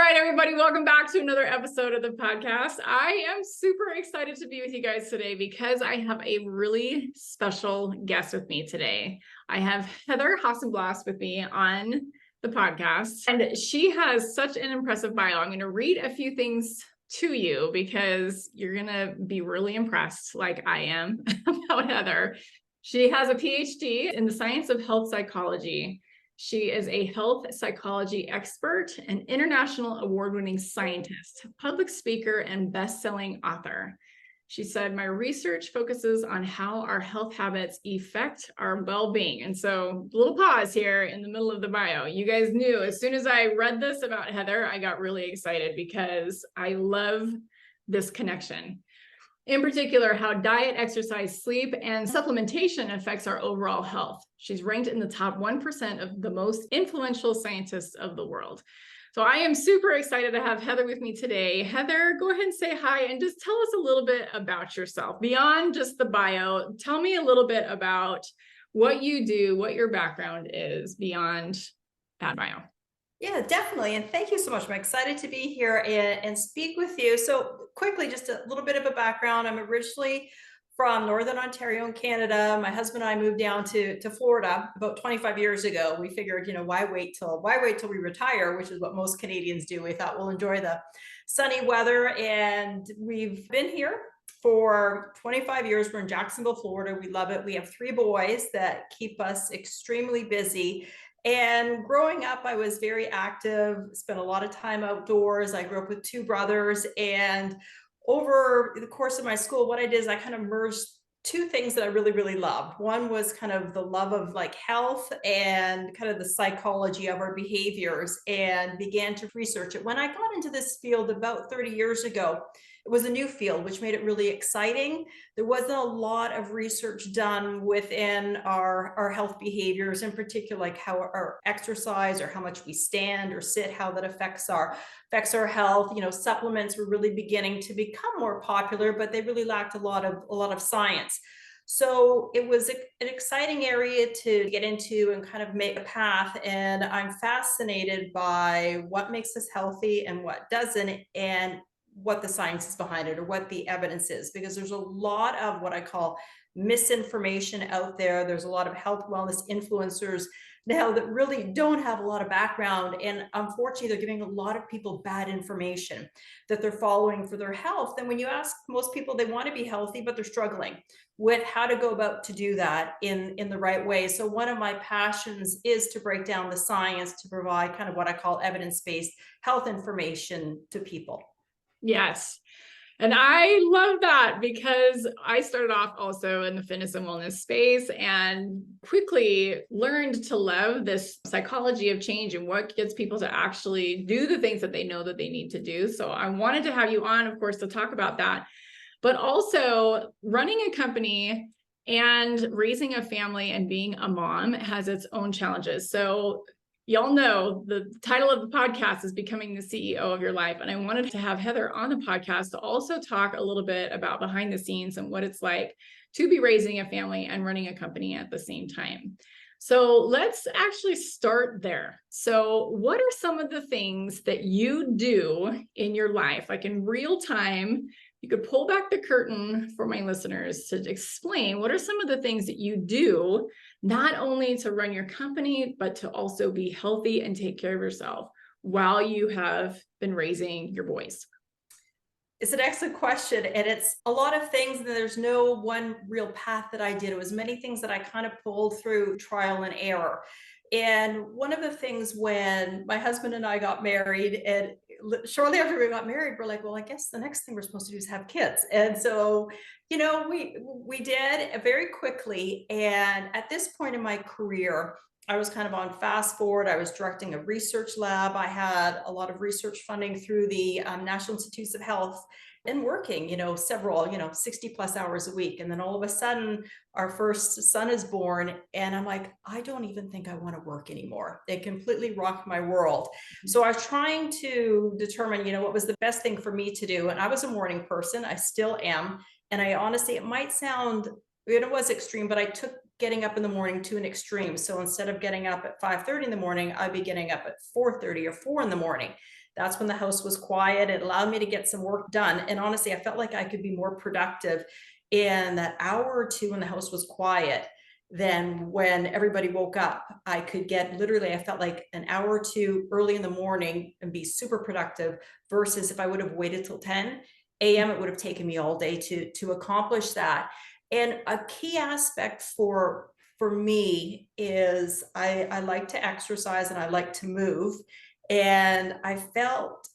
right, everybody, welcome back to another episode of the podcast. I am super excited to be with you guys today because I have a really special guest with me today. I have Heather Hausenblas with me on the podcast, and she has such an impressive bio. I'm going to read a few things to you because you're going to be really impressed, like I am, about Heather. She has a PhD in the science of health psychology. She is a health psychology expert, an international award-winning scientist, public speaker, and best-selling author. She said, "My research focuses on how our health habits affect our well-being." And so, a little pause here in the middle of the bio. You guys knew as soon as I read this about Heather, I got really excited because I love this connection. In particular, how diet, exercise, sleep, and supplementation affects our overall health. She's ranked in the top 1% of the most influential scientists of the world. So I am super excited to have Heather with me today. Heather, go ahead and say hi and just tell us a little bit about yourself. Beyond just the bio, tell me a little bit about what you do, what your background is beyond that bio. Yeah, definitely. And thank you so much. I'm excited to be here and speak with you. So quickly, just a little bit of a background. I'm originally from Northern Ontario in Canada. My husband and I moved down to Florida about 25 years ago. We figured, why wait till we retire, which is what most Canadians do. We thought we'll enjoy the sunny weather. And we've been here for 25 years. We're in Jacksonville, Florida. We love it. We have 3 boys that keep us extremely busy. And growing up, I was very active, spent a lot of time outdoors. I grew up with 2 brothers. And over the course of my school, what I did is I kind of merged 2 things that I really, really loved. One was kind of the love of like health and kind of the psychology of our behaviors, and began to research it. When I got into this field about 30 years ago, it was a new field, which made it really exciting. There wasn't a lot of research done within our health behaviors, in particular, like how our exercise or how much we stand or sit, how that affects our health. Supplements were really beginning to become more popular, but they really lacked a lot of science. So it was an exciting area to get into and kind of make a path. And I'm fascinated by what makes us healthy and what doesn't, and what the science is behind it or what the evidence is, because there's a lot of what I call misinformation out there. There's a lot of health wellness influencers now that really don't have a lot of background, and unfortunately they're giving a lot of people bad information that they're following for their health. And when you ask most people, they want to be healthy, but they're struggling with how to go about to do that in the right way. So one of my passions is to break down the science, to provide kind of what I call evidence-based health information to people. Yes. And I love that because I started off also in the fitness and wellness space and quickly learned to love this psychology of change and what gets people to actually do the things that they know that they need to do. So I wanted to have you on, of course, to talk about that, but also running a company and raising a family and being a mom has its own challenges. So y'all know the title of the podcast is Becoming the CEO of Your Life. And I wanted to have Heather on the podcast to also talk a little bit about behind the scenes and what it's like to be raising a family and running a company at the same time. So let's actually start there. So what are some of the things that you do in your life, like in real time? You could pull back the curtain for my listeners to explain what are some of the things that you do, not only to run your company, but to also be healthy and take care of yourself while you have been raising your boys. It's an excellent question. And it's a lot of things, and there's no one real path that I did. It was many things that I kind of pulled through trial and error. And one of the things when my husband and I got married, and shortly after we got married, we're like, well, I guess the next thing we're supposed to do is have kids. And so, we did very quickly. And at this point in my career, I was kind of on fast forward. I was directing a research lab. I had a lot of research funding through the National Institutes of Health, and working, several, 60 plus hours a week. And then all of a sudden, our first son is born. And I'm like, I don't even think I want to work anymore. It completely rocked my world. So I was trying to determine, what was the best thing for me to do. And I was a morning person. I still am. And I honestly, it might sound, it was extreme, but I took getting up in the morning to an extreme. So instead of getting up at 5:30 in the morning, I'd be getting up at 4:30 or 4 in the morning. That's when the house was quiet. It allowed me to get some work done. And honestly, I felt like I could be more productive in that hour or two when the house was quiet than when everybody woke up. I could get literally, I felt like an hour or two early in the morning and be super productive versus if I would have waited till 10 a.m., it would have taken me all day to accomplish that. And a key aspect for me is I like to exercise and I like to move. And I felt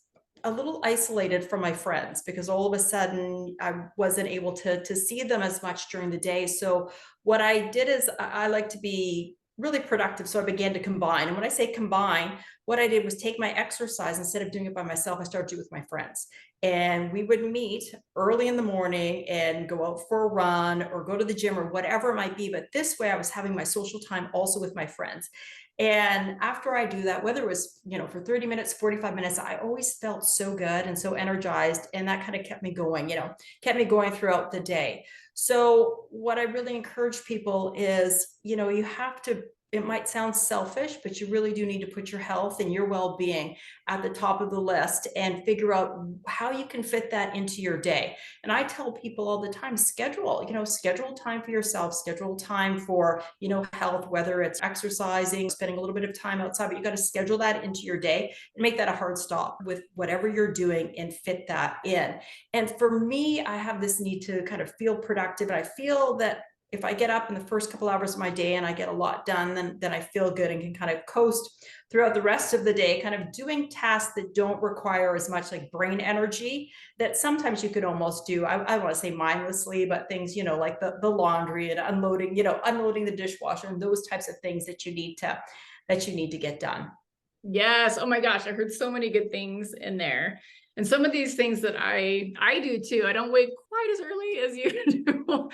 a little isolated from my friends because all of a sudden I wasn't able to see them as much during the day. So what I did is I like to be really productive. So I began to combine. And when I say combine, what I did was take my exercise, instead of doing it by myself, I started doing it with my friends. And we would meet early in the morning and go out for a run or go to the gym or whatever it might be. But this way I was having my social time also with my friends. And after I do that, whether it was, for 30 minutes, 45 minutes, I always felt so good and so energized. And that kind of kept me going, kept me going throughout the day. So what I really encourage people is, you have to, it might sound selfish, but you really do need to put your health and your well-being at the top of the list and figure out how you can fit that into your day. And I tell people all the time, schedule time for yourself, schedule time for, health, whether it's exercising, spending a little bit of time outside, but you got to schedule that into your day and make that a hard stop with whatever you're doing and fit that in. And for me, I have this need to kind of feel productive. And I feel that if I get up in the first couple hours of my day and I get a lot done, then I feel good and can kind of coast throughout the rest of the day, kind of doing tasks that don't require as much like brain energy that sometimes you could almost do. I want to say mindlessly, but things, like the laundry and unloading the dishwasher and those types of things that you need to get done. Yes. Oh my gosh, I heard so many good things in there. And some of these things that I do too. I don't wake quite as early as you do,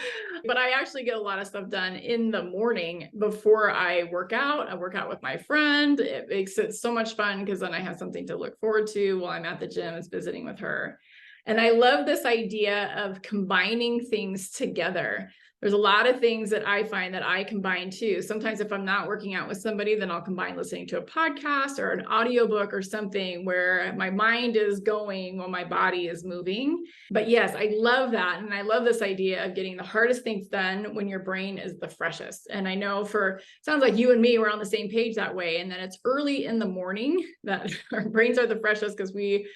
but I actually get a lot of stuff done in the morning before I work out. I work out with my friend. It makes it so much fun because then I have something to look forward to while I'm at the gym is visiting with her. And I love this idea of combining things together. There's a lot of things that I find that I combine too. Sometimes if I'm not working out with somebody, then I'll combine listening to a podcast or an audiobook or something where my mind is going while my body is moving. But yes, I love that. And I love this idea of getting the hardest things done when your brain is the freshest. And I know sounds like you and me were on the same page that way. And then it's early in the morning that our brains are the freshest because we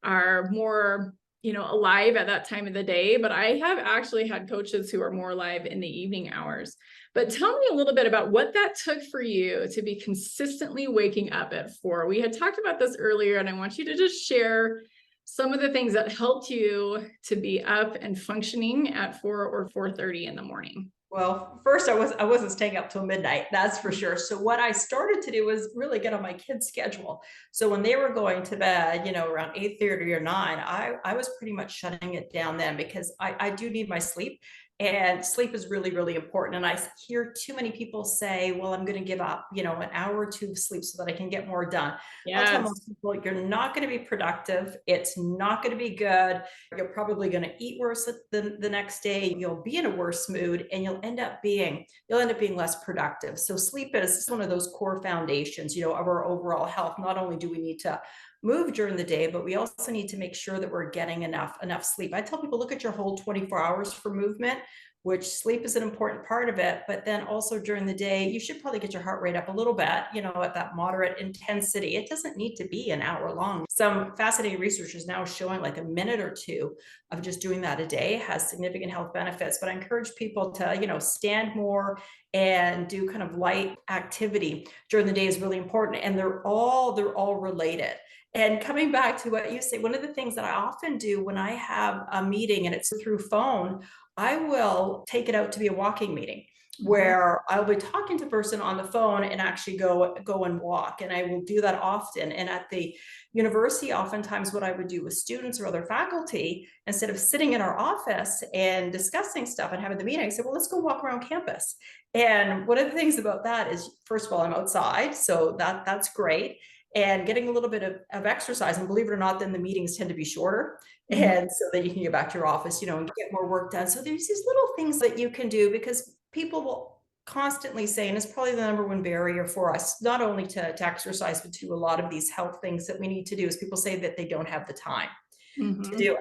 are more alive at that time of the day. But I have actually had coaches who are more alive in the evening hours. But tell me a little bit about what that took for you to be consistently waking up at 4. We had talked about this earlier, and I want you to just share some of the things that helped you to be up and functioning at 4 or 4:30 in the morning. Well, first I wasn't staying up till midnight, that's for sure. So what I started to do was really get on my kids' schedule. So when they were going to bed, around 8:30 or 9, I was pretty much shutting it down then because I do need my sleep. And sleep is really, really important. And I hear too many people say, well, I'm going to give up, an hour or two of sleep so that I can get more done. I'll tell Yes. most people, you're not going to be productive. It's not going to be good. You're probably going to eat worse the next day. You'll be in a worse mood and you'll end up being less productive. So sleep is one of those core foundations, of our overall health. Not only do we need to move during the day, but we also need to make sure that we're getting enough sleep. I tell people, look at your whole 24 hours for movement, which sleep is an important part of it. But then also during the day, you should probably get your heart rate up a little bit, at that moderate intensity. It doesn't need to be an hour long. Some fascinating research is now showing like a minute or two of just doing that a day has significant health benefits. But I encourage people to, stand more and do kind of light activity during the day is really important. And they're all related. And coming back to what you say, one of the things that I often do when I have a meeting and it's through phone, I will take it out to be a walking meeting where I'll be talking to the person on the phone and actually go and walk. And I will do that often. And at the university, oftentimes what I would do with students or other faculty, instead of sitting in our office and discussing stuff and having the meeting, I said, well, let's go walk around campus. And one of the things about that is, first of all, I'm outside. So that's great. And getting a little bit of exercise. And believe it or not, then the meetings tend to be shorter. And so that you can get back to your office, and get more work done. So there's these little things that you can do because people will constantly say, and it's probably the number one barrier for us, not only to exercise, but to a lot of these health things that we need to do, is people say that they don't have the time to Mm-hmm. do it.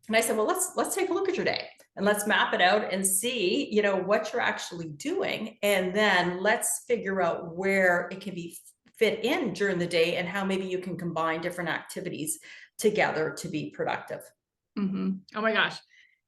And I said, well, let's take a look at your day and let's map it out and see, what you're actually doing. And then let's figure out where it can be fit in during the day and how maybe you can combine different activities together to be productive. Mm-hmm. Oh my gosh.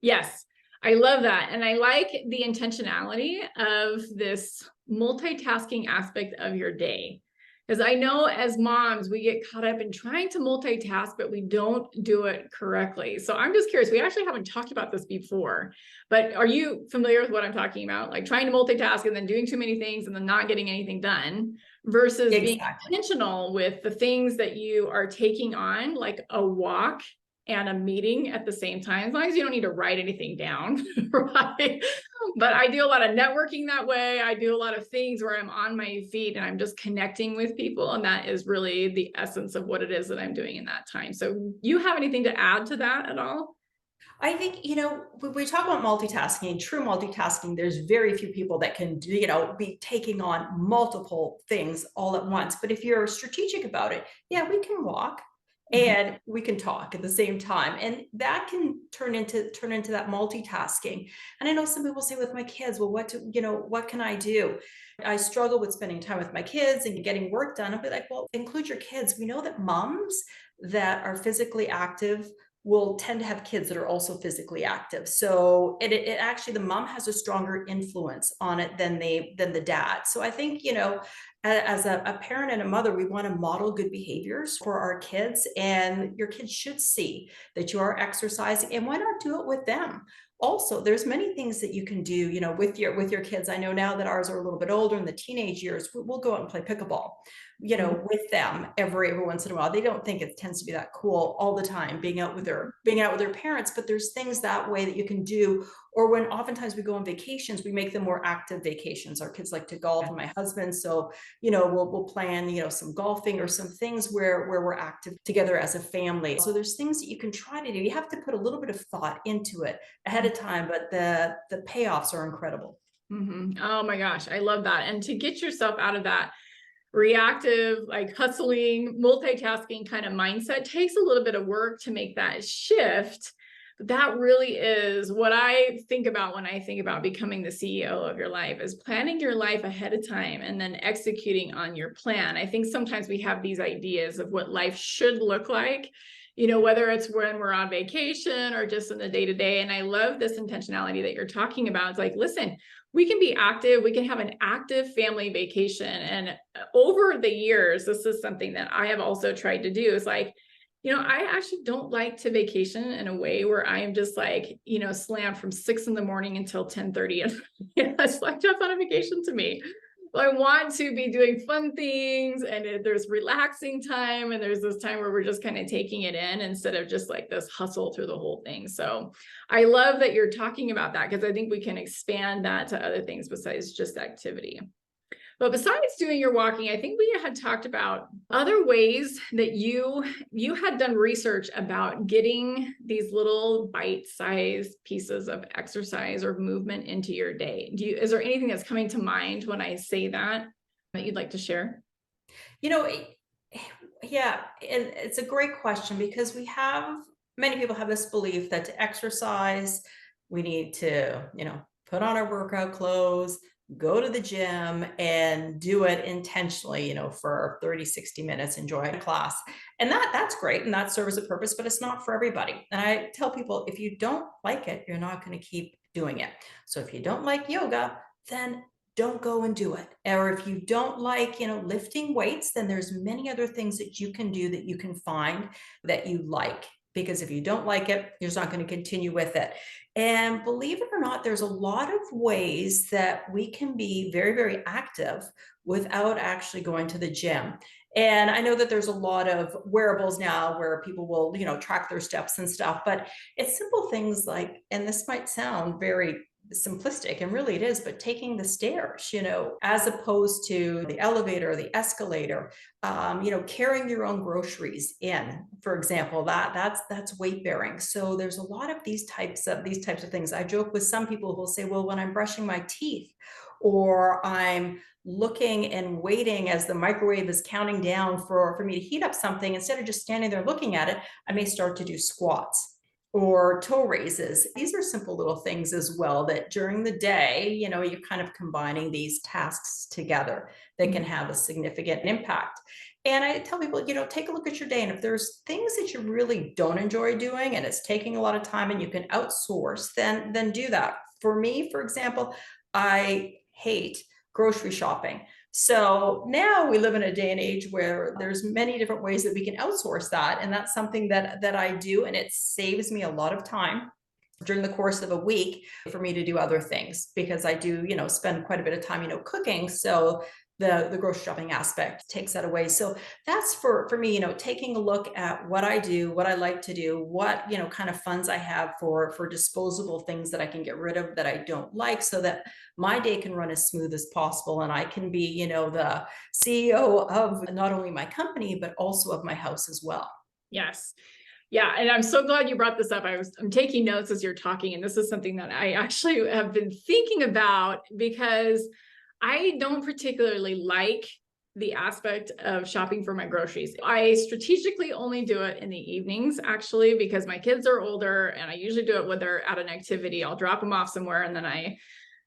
Yes. I love that. And I like the intentionality of this multitasking aspect of your day. Because I know as moms, we get caught up in trying to multitask, but we don't do it correctly. So I'm just curious, we actually haven't talked about this before, but are you familiar with what I'm talking about? Like trying to multitask and then doing too many things and then not getting anything done versus being Exactly. intentional with the things that you are taking on, like a walk and a meeting at the same time, as long as you don't need to write anything down, right? But I do a lot of networking that way. I do a lot of things where I'm on my feet and I'm just connecting with people. And that is really the essence of what it is that I'm doing in that time. So you have anything to add to that at all? I think, when we talk about multitasking, true multitasking, there's very few people that can, be taking on multiple things all at once. But if you're strategic about it, yeah, we can walk Mhm. and we can talk at the same time. And that can turn into that multitasking. And I know some people say with my kids, well, what can I do? I struggle with spending time with my kids and getting work done. I'll be like, well, include your kids. We know that moms that are physically active will tend to have kids that are also physically active. So it actually, the mom has a stronger influence on it than the dad. So I think, as a parent and a mother, we want to model good behaviors for our kids, and your kids should see that you are exercising, and why not do it with them? Also, there's many things that you can do, with your kids. I know now that ours are a little bit older in the teenage years, we'll go out and play pickleball, with them every once in a while. They don't think it tends to be that cool all the time being out with their parents, but there's things that way that you can do. Or when oftentimes we go on vacations, we make them more active vacations. Our kids like to golf, and my husband, so we'll plan, some golfing or some things where we're active together as a family. So there's things that you can try to do. You have to put a little bit of thought into it ahead of time, but the payoffs are incredible. Mm-hmm. Oh my gosh, I love that. And to get yourself out of that reactive, like hustling, multitasking kind of mindset takes a little bit of work to make that shift. But that really is what I think about when I think about becoming the CEO of your life, is planning your life ahead of time and then executing on your plan. I think sometimes we have these ideas of what life should look like, whether it's when we're on vacation or just in the day to day. And I love this intentionality that you're talking about. It's like, listen, we can be active. We can have an active family vacation. And over the years, this is something that I have also tried to do, is like, I actually don't like to vacation in a way where I am just like, slammed from 6 a.m. until 10:30. And it's like, that's not a vacation to me. I want to be doing fun things, and there's relaxing time, and there's this time where we're just kind of taking it in instead of just like this hustle through the whole thing. So I love that you're talking about that, because I think we can expand that to other things besides just activity. But besides doing your walking, I think we had talked about other ways that you had done research about getting these little bite-sized pieces of exercise or movement into your day. Is there anything that's coming to mind when I say that you'd like to share? You know, it- yeah, and it's a great question because many people have this belief that to exercise, we need to, put on our workout clothes, go to the gym and do it intentionally, for 30, 60 minutes, enjoy a class. And that's great. And that serves a purpose, but it's not for everybody. And I tell people, if you don't like it, you're not going to keep doing it. So if you don't like yoga, then don't go and do it. Or if you don't like, lifting weights, then there's many other things that you can do that you can find that you like. Because if you don't like it, you're just not going to continue with it. And believe it or not, there's a lot of ways that we can be very, very active without actually going to the gym. And I know that there's a lot of wearables now where people will, track their steps and stuff, but it's simple things like, and this might sound very simplistic, and really it is, but taking the stairs, as opposed to the elevator or the escalator, carrying your own groceries in, for example, that's weight bearing. So there's a lot of these types of things. I joke with some people who will say, well, when I'm brushing my teeth or I'm looking and waiting as the microwave is counting down for me to heat up something, instead of just standing there looking at it, I may start to do squats or toe raises. These are simple little things as well that during the day, you're kind of combining these tasks together that can have a significant impact. And I tell people, take a look at your day. And if there's things that you really don't enjoy doing and it's taking a lot of time and you can outsource, then do that. For me, for example, I hate grocery shopping. So now we live in a day and age where there's many different ways that we can outsource that. And that's something that I do. And it saves me a lot of time during the course of a week for me to do other things, because I do, spend quite a bit of time, cooking. So the grocery shopping aspect takes that away. So that's for me, taking a look at what I do, what I like to do, what, kind of funds I have for disposable things that I can get rid of that I don't like, so that my day can run as smooth as possible. And I can be, the CEO of not only my company, but also of my house as well. Yes. Yeah. And I'm so glad you brought this up. I'm taking notes as you're talking. And this is something that I actually have been thinking about, because I don't particularly like the aspect of shopping for my groceries. I strategically only do it in the evenings, actually, because my kids are older and I usually do it when they're at an activity. I'll drop them off somewhere and then I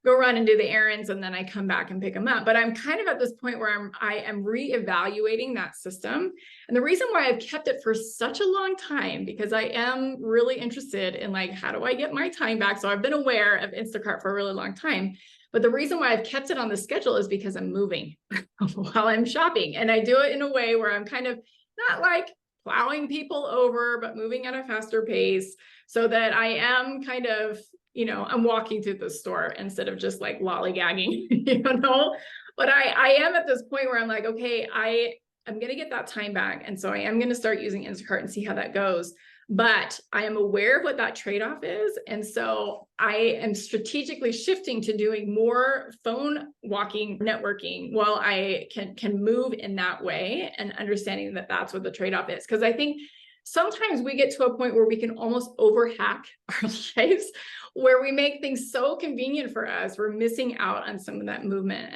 go run and do the errands, and then I come back and pick them up. But I'm kind of at this point where I am reevaluating that system. And the reason why I've kept it for such a long time, because I am really interested in, like, how do I get my time back? So I've been aware of Instacart for a really long time. But the reason why I've kept it on the schedule is because I'm moving while I'm shopping. And I do it in a way where I'm kind of not like plowing people over, but moving at a faster pace, so that I am kind of, I'm walking through the store instead of just like lollygagging, but I am at this point where I'm like, okay, I'm going to get that time back. And so I am going to start using Instacart and see how that goes. But I am aware of what that trade-off is. And so I am strategically shifting to doing more phone walking, networking, while I can move in that way, and understanding that that's what the trade-off is. Because I think sometimes we get to a point where we can almost overhack our lives, where we make things so convenient for us, we're missing out on some of that movement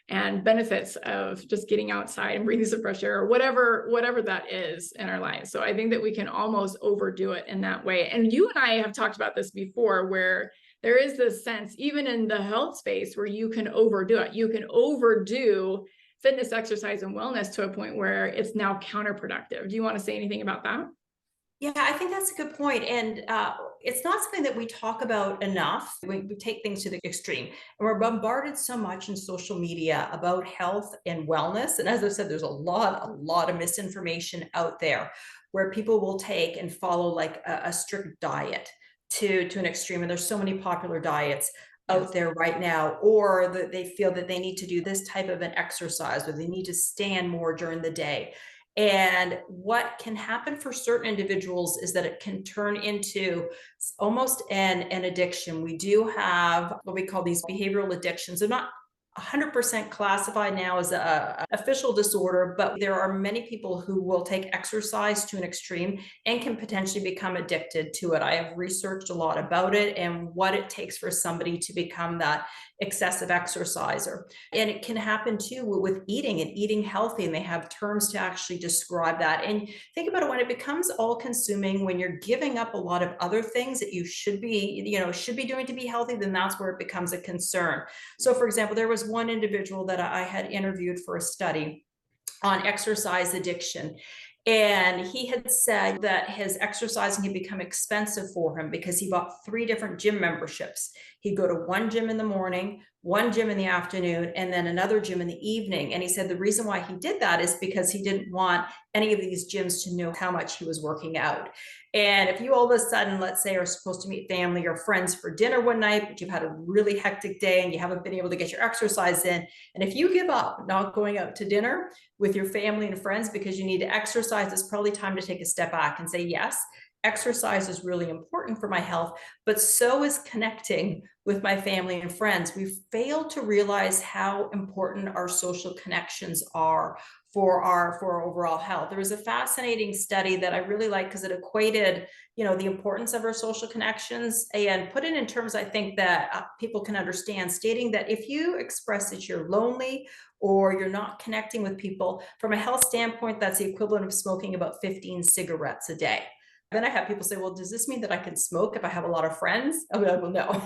and benefits of just getting outside and breathing some fresh air, or whatever that is in our lives. So I think that we can almost overdo it in that way. And you and I have talked about this before, where there is this sense, even in the health space, where you can overdo it. You can overdo fitness, exercise, and wellness to a point where it's now counterproductive. Do you want to say anything about that? Yeah, I think that's a good point. And it's not something that we talk about enough. We take things to the extreme, and we're bombarded so much in social media about health and wellness. And as I said, there's a lot of misinformation out there, where people will take and follow like a strict diet to an extreme. And there's so many popular diets out there right now, or that they feel that they need to do this type of an exercise, or they need to stand more during the day. And what can happen for certain individuals is that it can turn into almost an addiction. We do have what we call these behavioral addictions. They're not 100% classified now as a official disorder, but there are many people who will take exercise to an extreme and can potentially become addicted to it. I have researched a lot about it and what it takes for somebody to become that excessive exerciser. And it can happen too with eating and eating healthy, and they have terms to actually describe that. And think about it, when it becomes all consuming, when you're giving up a lot of other things that you should be doing to be healthy, then that's where it becomes a concern. So for example, there was one individual that I had interviewed for a study on exercise addiction. And he had said that his exercising had become expensive for him because he bought 3 different gym memberships. He'd go to one gym in the morning, one gym in the afternoon, and then another gym in the evening. And he said the reason why he did that is because he didn't want any of these gyms to know how much he was working out. And if you all of a sudden, let's say, are supposed to meet family or friends for dinner one night, but you've had a really hectic day and you haven't been able to get your exercise in, and if you give up not going out to dinner with your family and friends because you need to exercise, it's probably time to take a step back and say, yes, exercise is really important for my health, but so is connecting with my family and friends. We've failed to realize how important our social connections are for our overall health. There was a fascinating study that I really like because it equated, the importance of our social connections and put it in terms I think that people can understand, stating that if you express that you're lonely or you're not connecting with people, from a health standpoint, that's the equivalent of smoking about 15 cigarettes a day. Then I have people say, well, does this mean that I can smoke if I have a lot of friends? I'll be like, well, no,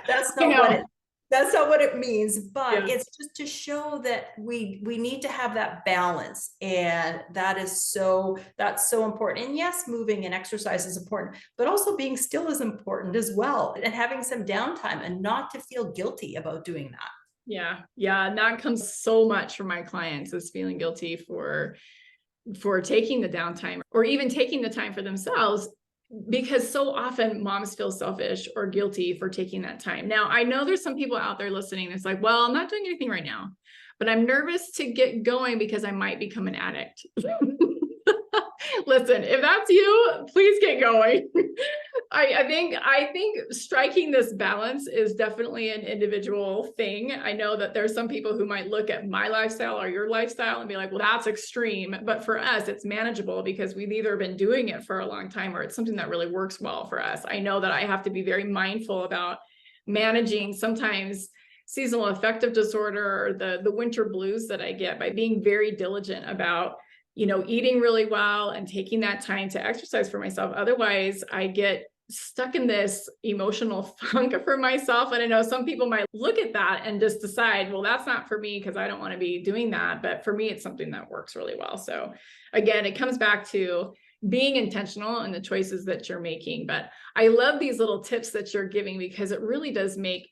that's I not what know. it that's not what it means, but Yeah. it's just to show that we need to have that balance. And that's so important. And yes, moving and exercise is important, but also being still is important as well. And having some downtime and not to feel guilty about doing that. Yeah. Yeah. And that comes so much from my clients, is feeling guilty for taking the downtime or even taking the time for themselves, because so often moms feel selfish or guilty for taking that time. Now, I know there's some people out there listening that's like, well, I'm not doing anything right now, but I'm nervous to get going because I might become an addict. Listen, if that's you, please get going. I think striking this balance is definitely an individual thing. I know that there's some people who might look at my lifestyle or your lifestyle and be like, well, that's extreme. But for us, it's manageable because we've either been doing it for a long time or it's something that really works well for us. I know that I have to be very mindful about managing sometimes seasonal affective disorder or the winter blues that I get by being very diligent about eating really well and taking that time to exercise for myself. Otherwise, I get stuck in this emotional funk for myself. And I know some people might look at that and just decide, well, that's not for me because I don't want to be doing that. But for me, it's something that works really well. So again, it comes back to being intentional in the choices that you're making. But I love these little tips that you're giving because it really does make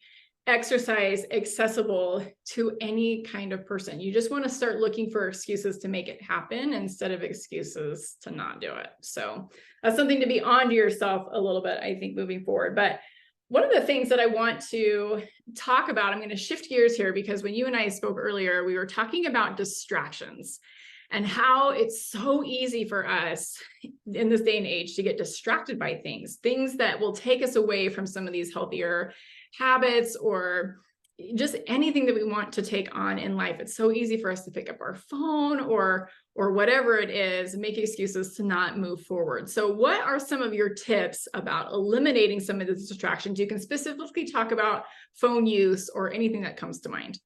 exercise accessible to any kind of person. You just want to start looking for excuses to make it happen instead of excuses to not do it. So that's something to be on to yourself a little bit, I think, moving forward. But one of the things that I want to talk about, I'm going to shift gears here because when you and I spoke earlier, we were talking about distractions and how it's so easy for us in this day and age to get distracted by things that will take us away from some of these healthier habits or just anything that we want to take on in life. It's so easy for us to pick up our phone or whatever it is, make excuses to not move forward. So what are some of your tips about eliminating some of the distractions? You can specifically talk about phone use or anything that comes to mind.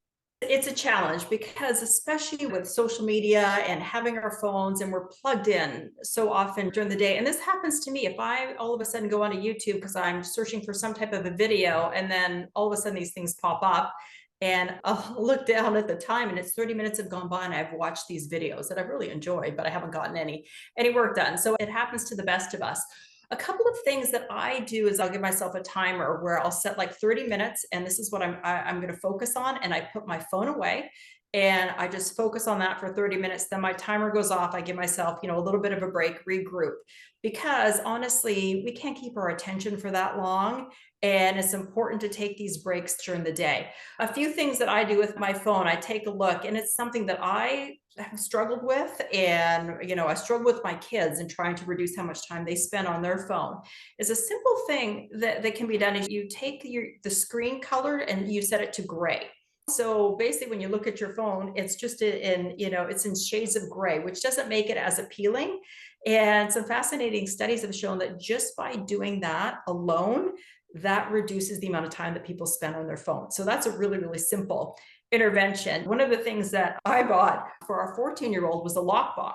It's a challenge because especially with social media and having our phones and we're plugged in so often during the day. And this happens to me if I all of a sudden go onto YouTube because I'm searching for some type of a video and then all of a sudden these things pop up and I'll look down at the time and it's 30 minutes have gone by and I've watched these videos that I've really enjoyed, but I haven't gotten any work done. So it happens to the best of us. A couple of things that I do is I'll give myself a timer where I'll set like 30 minutes and this is what I'm going to focus on, and I put my phone away and I just focus on that for 30 minutes. Then my timer goes off. I give myself, a little bit of a break, regroup, because honestly, we can't keep our attention for that long. And it's important to take these breaks during the day. A few things that I do with my phone, I take a look, and it's something that I have struggled with. And, I struggle with my kids and trying to reduce how much time they spend on their phone. Is a simple thing that can be done is you take the screen color and you set it to gray. So basically, when you look at your phone, it's just it's in shades of gray, which doesn't make it as appealing. And some fascinating studies have shown that just by doing that alone, that reduces the amount of time that people spend on their phone. So that's a really, really simple intervention. One of the things that I bought for our 14-year-old was a lockbox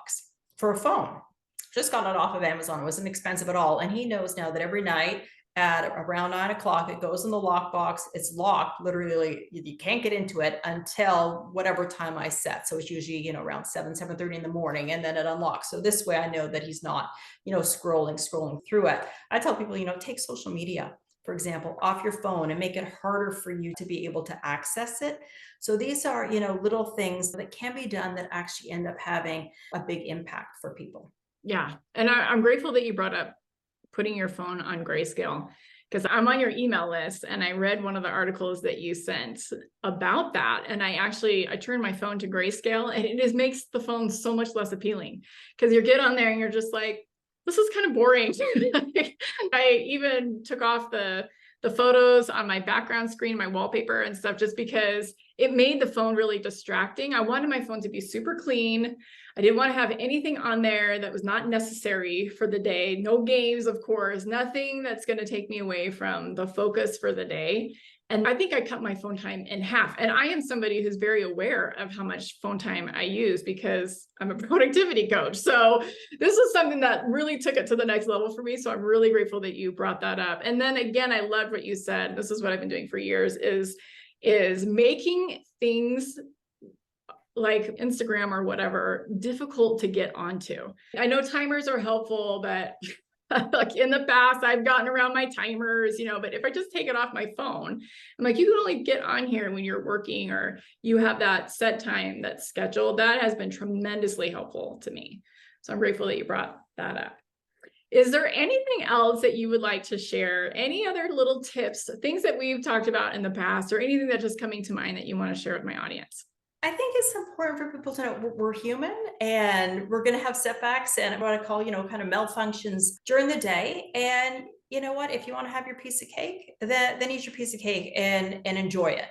for a phone. Just got it off of Amazon. It wasn't expensive at all. And he knows now that every night at around 9 o'clock, it goes in the lockbox. It's locked. Literally, you can't get into it until whatever time I set. So it's usually, around 7:30 in the morning, and then it unlocks. So this way I know that he's not, scrolling through it. I tell people, take social media, for example, off your phone and make it harder for you to be able to access it. So these are, little things that can be done that actually end up having a big impact for people. Yeah. And I'm grateful that you brought up putting your phone on grayscale, because I'm on your email list and I read one of the articles that you sent about that. And I turned my phone to grayscale and it just makes the phone so much less appealing because you get on there and you're just like, this is kind of boring. I even took off the the photos on my background screen, my wallpaper and stuff, just because it made the phone really distracting. I wanted my phone to be super clean. I didn't want to have anything on there that was not necessary for the day. No games, of course, nothing that's going to take me away from the focus for the day. And I think I cut my phone time in half. And I am somebody who's very aware of how much phone time I use because I'm a productivity coach. So this is something that really took it to the next level for me. So I'm really grateful that you brought that up. And then again, I loved what you said. This is what I've been doing for years is making things like Instagram or whatever difficult to get onto. I know timers are helpful, but like in the past, I've gotten around my timers, but if I just take it off my phone, I'm like, you can only get on here when you're working or you have that set time that's scheduled. That has been tremendously helpful to me. So I'm grateful that you brought that up. Is there anything else that you would like to share? Any other little tips, things that we've talked about in the past, or anything that's just coming to mind that you want to share with my audience? I think it's important for people to know we're human and we're going to have setbacks and what I call, kind of malfunctions during the day. And you know what? If you want to have your piece of cake, then eat your piece of cake and enjoy it.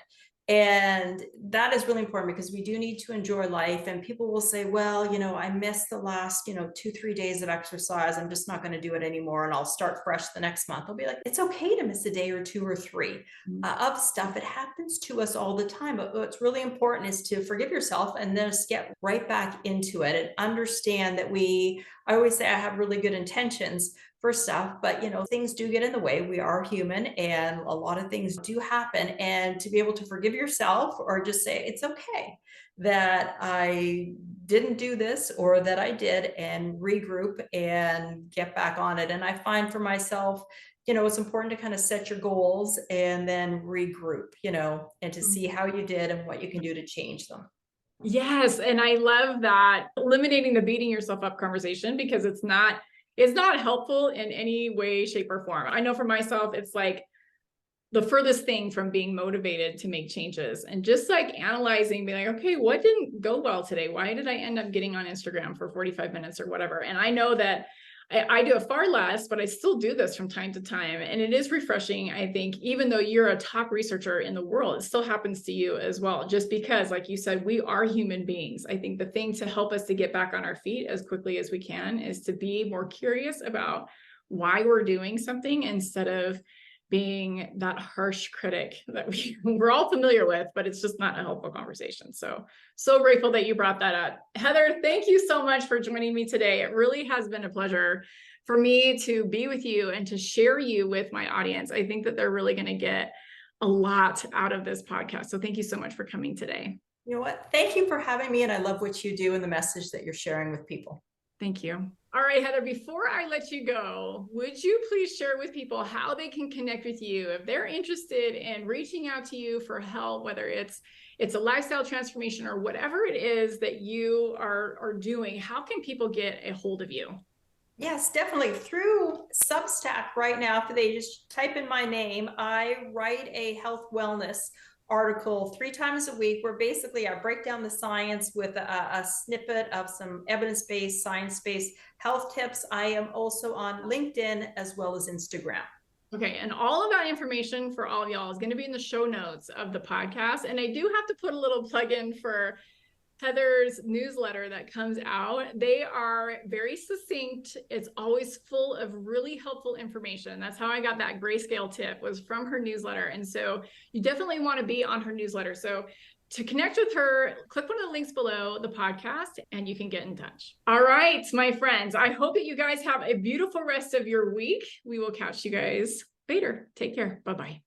And that is really important because we do need to enjoy life. And people will say, well, I missed the last, 2-3 days of exercise. I'm just not going to do it anymore. And I'll start fresh the next month. I'll be like, it's okay to miss a day or 2 or 3 of stuff. It happens to us all the time. But what's really important is to forgive yourself and then just get right back into it and understand that I always say I have really good intentions for stuff, but things do get in the way. We are human and a lot of things do happen. And to be able to forgive yourself or just say, it's okay that I didn't do this or that I did, and regroup and get back on it. And I find for myself, it's important to kind of set your goals and then regroup, and to see how you did and what you can do to change them. Yes. And I love that eliminating the beating yourself up conversation, because it's not helpful in any way, shape, or form. I know for myself, it's like the furthest thing from being motivated to make changes, and just like analyzing, being like, okay, what didn't go well today? Why did I end up getting on Instagram for 45 minutes or whatever? And I know that I do it far less, but I still do this from time to time. And it is refreshing. I think even though you're a top researcher in the world, it still happens to you as well, just because, like you said, we are human beings. I think the thing to help us to get back on our feet as quickly as we can is to be more curious about why we're doing something, instead of being that harsh critic that we're all familiar with, but it's just not a helpful conversation. So grateful that you brought that up. Heather, thank you so much for joining me today. It really has been a pleasure for me to be with you and to share you with my audience. I think that they're really going to get a lot out of this podcast. So thank you so much for coming today. You know what? Thank you for having me. And I love what you do and the message that you're sharing with people. Thank you. All right, Heather, before I let you go, would you please share with people how they can connect with you if they're interested in reaching out to you for help, whether it's a lifestyle transformation or whatever it is that you are doing? How can people get a hold of you? Yes, definitely. Through Substack right now, if they just type in my name, I write a health wellness article 3 times a week, where basically I break down the science with a snippet of some evidence-based, science-based health tips. I am also on LinkedIn as well as Instagram. Okay. And all of that information for all of y'all is going to be in the show notes of the podcast. And I do have to put a little plug in for Heather's newsletter that comes out. They are very succinct. It's always full of really helpful information. That's how I got that grayscale tip, was from her newsletter. And so you definitely want to be on her newsletter. So to connect with her, click one of the links below the podcast and you can get in touch. All right, my friends, I hope that you guys have a beautiful rest of your week. We will catch you guys later. Take care. Bye-bye.